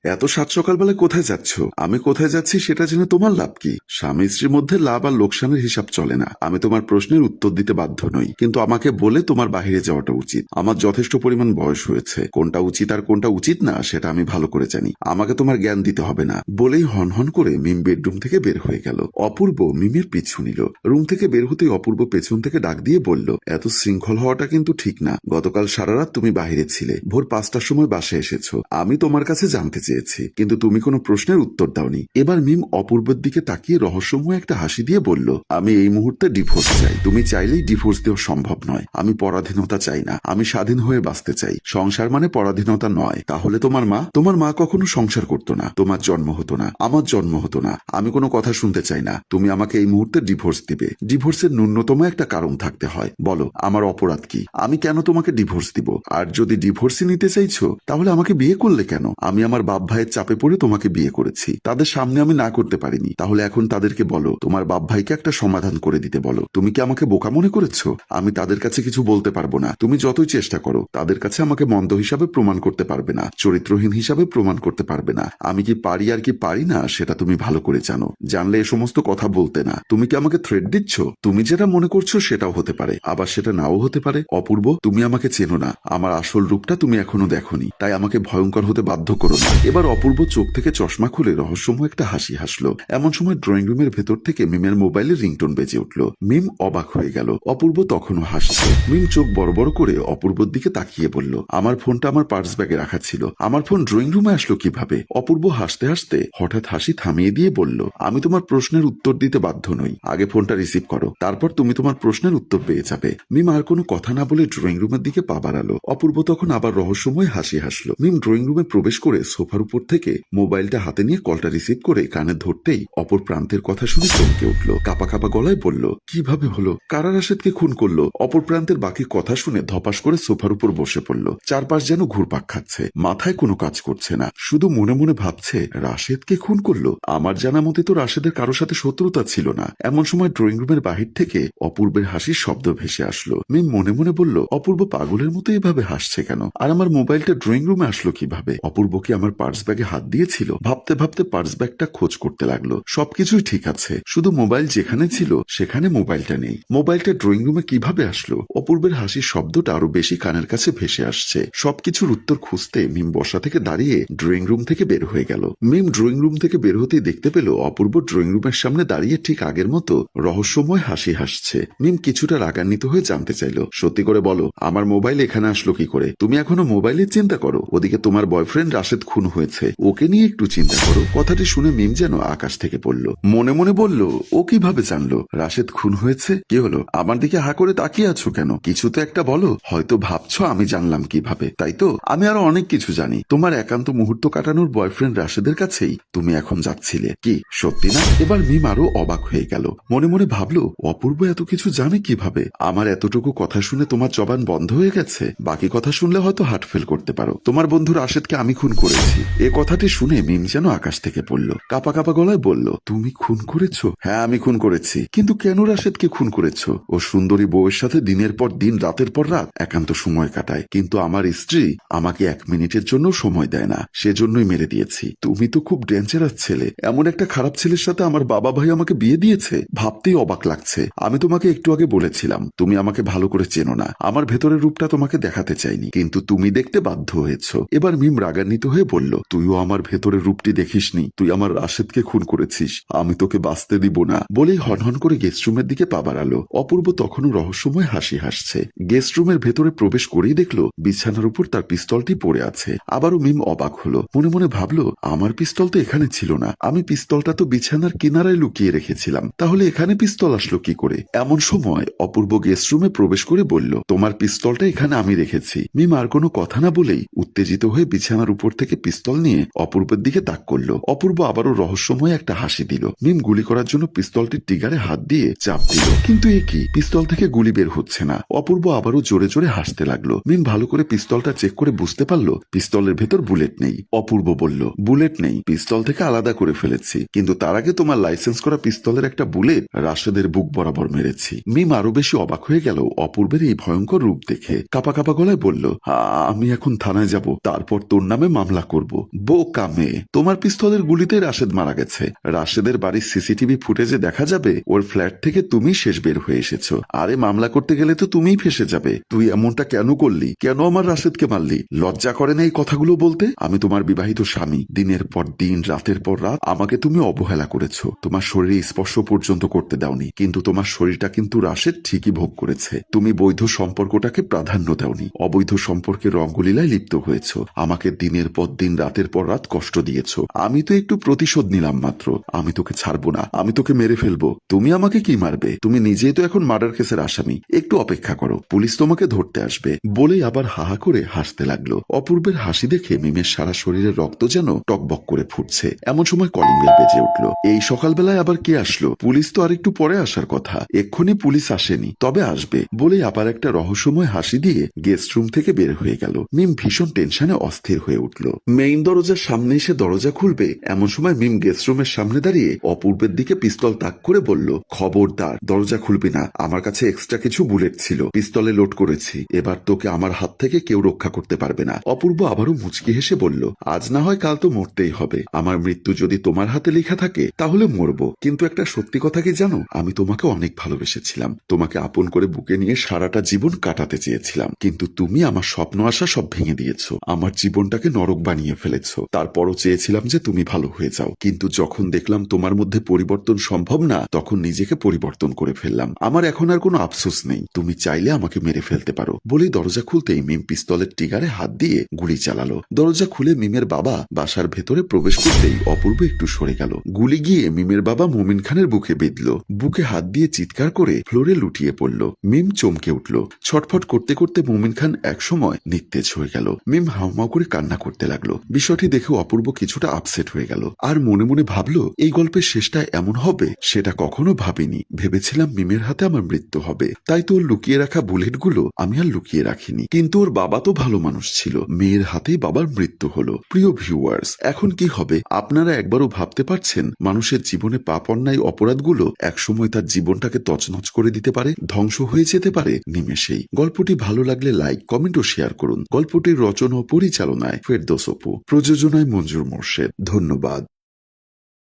এত সাত সকালবেলা কোথায় যাচ্ছ? আমি কোথায় যাচ্ছি সেটা জেনে তোমার লাভ কি? স্বামী স্ত্রীর মধ্যে লাভ আর লোকসানের হিসাব চলে না। আমি তোমার প্রশ্নের উত্তর দিতে বাধ্য নই, কিন্তু আমাকে বলে তোমার বাহিরে যাওয়াটা উচিত। আমার যথেষ্ট পরিমাণ বয়স হয়েছে, কোনটা উচিত আর কোনটা উচিত না সেটা আমি ভালো করে জানি। আমাকে তোমার জ্ঞান দিতে হবে না। বলেই হনহন করে মিম বেডরুম থেকে বের হয়ে গেল। অপূর্ব মিমের পিছু নিল। রুম থেকে বের হতেই অপূর্ব পেছন থেকে ডাক দিয়ে বলল, এত শৃঙ্খল হওয়াটা কিন্তু ঠিক না। গতকাল সারা রাত তুমি বাহিরে ছিলে, ভোর 5টার সময় বাসায় এসেছো। আমি তোমার কাছে জানতে চেয়েছি, কিন্তু তুমি কোনো প্রশ্নের উত্তর দাওনি। এবার মিম অপূর্বের দিকে তাকিয়ে রহস্যময় একটা হাসি দিয়ে বলল, আমি এই মুহূর্তে ডিভোর্স চাই। তুমি চাইলেই ডিভোর্স দেওয়া সম্ভব নয়। আমি পরাধীনতা চাই না, আমি স্বাধীন হয়ে বাঁচতে চাই। সংসার মানে পরাধীনতা নয়। তাহলে তোমার মা কখনো সংসার করতো না, তোমার জন্ম হতো না, আমার জন্ম হতো না। আমি কোনো কথা শুনতে চাই না। তুমি আমাকে এই মুহূর্তে ডিভোর্স দিবে। ডিভোর্সের ন্যূনতম একটা কারণ থাকতে হয়। বলো, আমার অপরাধ কি? আমি কেন তোমাকে ডিভোর্স দিব? আর যদি ডিভোর্সই নিতে চাইছো, তাহলে আমাকে বিয়ে করলে কেন? আমি আমার বাপ ভাইয়ের চাপে পড়ে তোমাকে বিয়ে করেছি। তাদের সামনে আমি না করতে পারিনি। তাহলে এখন তাদেরকে বলো, তোমার বাপ ভাইকে একটা সমাধান করে দিতে বলো। তুমি কি আমাকে বোকা মনে করেছো? আমি তাদের কাছে কিছু বলতে পারবো না। তুমি যতই চেষ্টা করো, তাদের কাছে আমাকে মন্দ হিসাবে প্রমাণ করতে পারবে না, চরিত্রহীন হিসাবে প্রমাণ করতে পারবে না। আমি কি পারি আর কি পারি না সেটা তুমি ভালো করে জানো। জানলে এ সমস্ত কথা বলতে না। তুমি কি আমাকে থ্রেট দিচ্ছ? তুমি যেটা মনে করছো সেটাও হতে পারে, আবার সেটা নাও হতে পারে। অপূর্ব, তুমি আমাকে চেনো না। আমার আসল রূপটা তুমি এখনো দেখোনি, তাই আমাকে ভয়ঙ্কর হতে বাধ্য করো না। এবার অপূর্ব চোখ থেকে চশমা খুলে রহস্যময় একটা হাসি হাসলো। এমন সময় ড্রয়িং রুমের ভেতর থেকে মিমের মোবাইলে রিংটোন বেজে উঠল। মিম অবাক হয়ে গেল। অপূর্ব তখনও হাসছে। মিম চোখ বড় বড় করে অপূর্বর দিকে তাকিয়ে বলল, আমার ফোনটা আমার পার্স ব্যাগে রাখা ছিল। আমার ফোন ড্রয়িং রুমে আসলো কিভাবে? অপূর্ব হাসতে হাসতে হঠাৎ হাসি থামিয়ে দিয়ে বলল, আমি তোমার প্রশ্নের উত্তর দিতে বাধ্য নই। আগে ফোনটা রিসিভ করো, তারপর তুমি তোমার প্রশ্নের উত্তর পেয়ে যাবে। মিম আর কোনো কথা না বলে ড্রয়িং রুমের দিকে পা বাড়ালো। অপূর্ব তখন আবার রহস্যময় হাসি হাসলো। মিম ড্রয়িং রুমে প্রবেশ করে সোফার উপর থেকে মোবাইলটা হাতে নিয়ে কলটা রিসিভ করে কানে ধরতেই অপর প্রান্তের কথা শুনে চমকে উঠলো। কাপা কাপা গলায় বলল, কিভাবে হলো? কারা রাশেদকে খুন করলো? অপর প্রান্তের বাকি কথা শুনে ধপাস করে সোফার উপর বসে পড়ল। চারপাশ যেন ঘুরপাক খাচ্ছে, মাথায় কোনো কাজ করছে না, শুধু মনে মনে ভাবছে, রাশেদকে খুন করলো? আমার জানা মতে তো রাশেদের কারোর সাথে শত্রুতা ছিল না। এমন সময় ড্রয়িং রুমের বাহির থেকে অপূর্বের হাসির শব্দ ভেসে আসলো। মিম মনে মনে বলল, অপূর্ব পাগলের মতো এভাবে হাসছে কেন? আর আমার মোবাইলটা ড্রয়িং রুমে আসলো কিভাবে? অপূর্ব কি আমার পার্স ব্যাগে হাত দিয়েছিল? ভাবতে ভাবতে পার্স ব্যাগটা খোঁজ করতে লাগলো। সবকিছুই ঠিক আছে, শুধু মোবাইল যেখানে ছিল সেখানে মোবাইলটা নেই। মোবাইলটা ড্রয়িং রুমে কিভাবে আসলো? অপূর্বের হাসির শব্দটা আরো বেশি কানের কাছে ভেসে আসছে। সবকিছুর উত্তর খুঁজতে মিম বসা থেকে দাঁড়িয়ে ড্রয়িং রুম থেকে বের হয়ে গেল। মিম ড্রয়িং রুম থেকে বের হতেই দেখতে পেল অপূর্ব ড্রয়িং রুমের সামনে দাঁড়িয়ে ঠিক আগের মতো রহস্যময় হাসি হাসছে। মিম কিছুটা রাগান্বিত হয়ে জানতে চাইল, সত্যি করে বলো, আমার মোবাইল এখানে আসলো কি করে? তুমি এখনো মোবাইলের চিন্তা করো? ওদিকে তোমার বয়ফ্রেন্ড রাশেদ খুন হয়েছে, ওকে নিয়ে একটু চিন্তা করো। কথাটি শুনে মিম যেন আকাশ থেকে পড়ল। মনে মনে বলল, ও কিভাবে জানলো রাশেদ খুন হয়েছে? কি হলো, আমার দিকে হা করে তাকিয়ে আছো কেন? কিছু তো একটা বলো। হয়তো ভাবছো আমি জানলাম কিভাবে, তাই তো? আমি আরো অনেক কিছু জানি। তোমার একান্ত মুহূর্ত কাটানোর বয়ফ্রেন্ড রাশেদের কাছেই তুমি এখন যাচ্ছিলে, কি সত্যি না? এবার মিম আরো অবাক হয়ে গেল। মনে মনে ভাবলো, অপূর্ব এত কিছু জানে কিভাবে? আমার এতটুকু কথা শুনে তোমার জবান বন্ধ হয়ে গেছে? বাকি কথা শুনলে হয়তো হার্ট ফেল করতে পারো। তোমার বন্ধু রাশেদকে আমি খুন করেছি। এ কথাটি শুনে মিম যেন আকাশ থেকে পড়ল। কাপা কাপা গলায় বলল, তুমি খুন করেছো? হ্যাঁ, আমি খুন করেছি। কিন্তু কেন রাশেদকে খুন করেছো? ও সুন্দরী বউয়ের সাথে দিনের পর দিন, রাতের পর রাত একান্ত সময় কাটায়, কিন্তু আমার স্ত্রী আমাকে 1 মিনিটের জন্য সময় দেয় না, সেজন্যই মেরে দিয়েছি। তুমি তো খুব ডেঞ্জারাস ছেলে। এমন একটা খারাপ ছেলের সাথে আমার বাবা ভাই আমাকে বিয়ে দিয়েছে, ভাবতেই অবাক লাগছে। আমি তোমাকে একটু আগে বলেছিলাম, তুমি আমাকে ভালো করে চেনো না। আমার ভেতরের রূপটা তোমাকে দেখাতে চাইনি, কিন্তু তুমি দেখতে বাধ্য হয়েছো। এবার মিম রাগান্বিত হয়ে বলল, তুইও আমার ভেতরের রূপটি দেখিসনি। তুই আমার রাশেদকে খুন করেছিস, আমি তোকে বাঁচতে দিব না। বলেই হনহন করে গেস্ট রুমের দিকে পা বাড়ালো। অপূর্ব তখনও রহস্যময় হাসি হাসছে। গেস্ট রুমের ভেতরে প্রবেশ করেই দেখলো বিছানার উপর তার পিস্তলটি পড়ে আছে। আবারও মিম অবাক হলো। মনে মনে ভাবলো, আমার পিস্তল তো এখানে ছিল না। আমি পিস্তলটা তো বিছানার কিনারায় লুকিয়ে রেখেছিলাম, তাহলে এখানে পিস্তল আসলো কি করে? এমন সময় অপূর্ব গেস্ট রুমে প্রবেশ করে বলল, তোমার পিস্তলটা এখানে আমি রেখেছি। মিম আর কোনো কথা না বলেই উত্তেজিত হয়ে বিছানার উপর থেকে পিস্তল নিয়ে অপূর্বের দিকে তাক করলো। অপূর্ব আবারও রহস্যময় একটা হাসি দিল। মিম গুলি করার জন্য পিস্তলটির ট্রিগারে হাত দিয়ে চাপ দিল, কিন্তু এ কি, পিস্তল থেকে গুলি বের হচ্ছে না। অপূর্ব আবারও জোরে জোরে হাসতে লাগলো। মিম ভালো করে পিস্তলটা চেক করে বুঝতে পারলো পিস্তলের ভেতর বুলেট নেই। অপূর্ব বলল, বুলেট নেই, পিস্তল থেকে আলাদা করে ফেলেছি, কিন্তু তার আগে তোমার লাইসেন্স করা পিস্তলের একটা বুলেট রাশেদের বুক বরাবর মেরেছি। মিম আরো বেশি অবাক হয়ে গেল অপূর্বের এই ভয়ঙ্কর রূপ দেখে। কাপা কাপা গলায় বলল, আমি এখন থানায় যাব, তারপর তোর নামে মামলা করব। করব। বোকা মেয়ে, তোমার পিস্তলের গুলিতে রাশেদ মারা গেছে। রাশেদের বাড়ির সিসিটিভি ফুটেজে দেখা যাবে ওর ফ্ল্যাট থেকে তুমি শেষ বের হয়ে এসেছো। আরে মামলা করতে গেলে তো তুমিই ফেসে যাবে। তুই এমনটা কেন করলি? কেন আমার রাশেদকে মারলি? লজ্জা করে না এই কথাগুলো বলতে? আমি তোমার বিবাহিত স্বামী। দিনের পর দিন, রাতের পর রাত আমাকে তুমি অবহেলা করেছো। তোমার শরীরে স্পর্শ পর্যন্ত করতে দাওনি, কিন্তু তোমার শরীরটা কিন্তু রাশেদ ঠিকই ভোগ করেছে। তুমি বৈধ সম্পর্কটাকে প্রাধান্য দাওনি, অবৈধ সম্পর্কের রঙ্গলীলায় লিপ্ত হয়েছো। আমাকে দিনের পর দিন, রাতের পর রাত কষ্ট দিয়েছো। আমি তো একটু প্রতিশোধ নিলাম মাত্র। আমি তোকে ছাড়বো না, আমি তোকে মেরে ফেলবো। তুমি আমাকে কি মারবে? তুমি নিজেই তো এখন মার্ডার কেসের আসামি। একটু অপেক্ষা করো, পুলিশ তোমাকে ধরতে আসবে। বলেই আবার হাহা করে হাসতে লাগলো। অপূর্বের হাসি দেখে মিমের সারা শরীরের রক্ত যেন টকবক করে ফুটছে। এমন সময় কলিং বেল বেজে উঠলো। এই সকালবেলায় আবার কে আসলো? পুলিশ তো আর একটু পরে আসার কথা। এক্ষুনি পুলিশ আসেনি, তবে আসবে। বলেই আবার একটা রহস্যময় হাসি দিয়ে গেস্ট রুম থেকে বের হয়ে গেল। মিম ভীষণ টেনশনে অস্থির হয়ে উঠল। মেইন দরজার সামনে এসে দরজা খুলবে এমন সময় মিম গেস্ট রুমের সামনে দাঁড়িয়ে অপূর্বের দিকে পিস্তল তাক করে বলল, খবরদার দরজা খুলবি না। আমার কাছে এক্সট্রা কিছু বুলেট ছিল, পিস্তলে লোড করেছি। এবার তোকে আমার হাত থেকে কেউ রক্ষা করতে পারবে না। অপূর্ব আবারও মুচকি হেসে বলল, আজ না হয় কাল তো মরতেই হবে। আমার মৃত্যু যদি তোমার হাতে লেখা থাকে তাহলে মরবো। কিন্তু একটা সত্যি কথা কি জানো? আমি তোমাকে অনেক ভালোবেসেছিলাম। তোমাকে আপন করে বুকে নিয়ে সারাটা জীবন কাটাতে চেয়েছিলাম, কিন্তু তুমি আমার স্বপ্ন আশা সব ভেঙে দিয়েছো। আমার জীবনটাকে নরক বানিয়ে ফেলেছো। তারপরও চেয়েছিলাম যে তুমি ভালো হয়ে যাও, কিন্তু যখন দেখলাম তোমার মধ্যে পরিবর্তন সম্ভব না, তখন নিজেকে পরিবর্তন করে ফেললাম। আমার এখন আর কোনো আফসোস নেই। তুমি চাইলে আমাকে মেরে ফেলতে পারো। বলেই দরজা খুলতেই মিম পিস্তলের ট্রিগারে হাত দিয়ে গুলি চালালো। দরজা খুলে মিমের বাবা বাসার ভেতরে প্রবেশ করতেই অপূর্ব একটু সরে গেল। গুলি গিয়ে মিমের বাবা মুমিন খানের বুকে বিঁধল। বুকে হাত দিয়ে চিৎকার করে ফ্লোরে লুটিয়ে পড়ল। মিম চমকে উঠল। ছটফট করতে করতে মুমিন খান একসময় নিস্তেজ হয়ে গেল। মিম হাউমাউ করে কান্না করতে লাগলো। বিষয়টি দেখে অপূর্ব কিছুটা আপসেট হয়ে গেল। আর মনে মনে ভাবলো, এই গল্পের শেষটা এমন হবে সেটা কখনো ভাবিনি। ভেবেছিলাম মিমের হাতে আমার মৃত্যু হবে, তাই তো ওর লুকিয়ে রাখা বুলেটগুলো আমি আর লুকিয়ে রাখিনি। কিন্তু ওর বাবা তো ভালো মানুষ ছিল, মেয়ের হাতেই বাবার মৃত্যু হলো। প্রিয় ভিউয়ার্স, এখন কি হবে? আপনারা একবারও ভাবতে পারছেন মানুষের জীবনে পাপ অন্যায় অপরাধগুলো একসময় তার জীবনটাকে তছনছ করে দিতে পারে, ধ্বংস হয়ে যেতে পারে নিমেষেই। গল্পটি ভালো লাগলে লাইক, কমেন্ট ও শেয়ার করুন। গল্পটির রচনা ও পরিচালনায় ফেরদৌস অপু, প্রযোজনায় মঞ্জুর মোর্শেদ। ধন্যবাদ।